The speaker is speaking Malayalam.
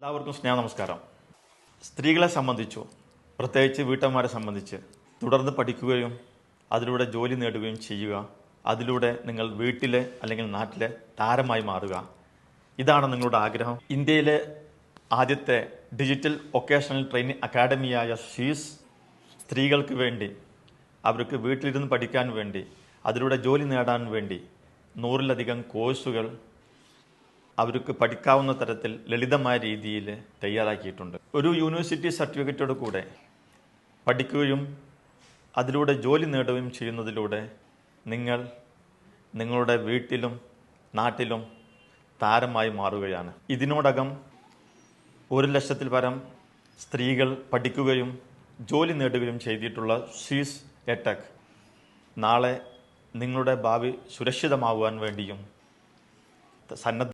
എല്ലാവർക്കും നമസ്കാരം. സ്ത്രീകളെ സംബന്ധിച്ചു, പ്രത്യേകിച്ച് വീട്ടമ്മമാരെ സംബന്ധിച്ച് തുടർന്ന് പഠിക്കുകയും അതിലൂടെ ജോലി നേടുകയും ചെയ്യുക, അതിലൂടെ നിങ്ങൾ വീട്ടിലെ അല്ലെങ്കിൽ നാട്ടിലെ താരമായി മാറുക, ഇതാണ് നിങ്ങളുടെ ആഗ്രഹം. ഇന്ത്യയിലെ ആദ്യത്തെ ഡിജിറ്റൽ വൊക്കേഷണൽ ട്രെയിനിങ് അക്കാഡമിയായ ഷീസ് സ്ത്രീകൾക്ക് വേണ്ടി, അവർക്ക് വീട്ടിലിരുന്ന് പഠിക്കാൻ വേണ്ടി, അതിലൂടെ ജോലി നേടാൻ വേണ്ടി 100-ലധികം കോഴ്സുകൾ അവർക്ക് പഠിക്കാവുന്ന തരത്തിൽ ലളിതമായ രീതിയിൽ തയ്യാറാക്കിയിട്ടുണ്ട്. ഒരു യൂണിവേഴ്സിറ്റി സർട്ടിഫിക്കറ്റോട് കൂടെ പഠിക്കുകയും അതിലൂടെ ജോലി നേടുകയും ചെയ്യുന്നതിലൂടെ നിങ്ങൾ നിങ്ങളുടെ വീട്ടിലും നാട്ടിലും താരമായി മാറുകയാണ്. ഇതിനോടകം 1,00,000-ൽ പരം സ്ത്രീകൾ പഠിക്കുകയും ജോലി നേടുകയും ചെയ്തിട്ടുള്ള ഷീസ് എടെക് നാളെ നിങ്ങളുടെ ഭാവി സുരക്ഷിതമാകുവാൻ വേണ്ടിയും സന്നദ്ധ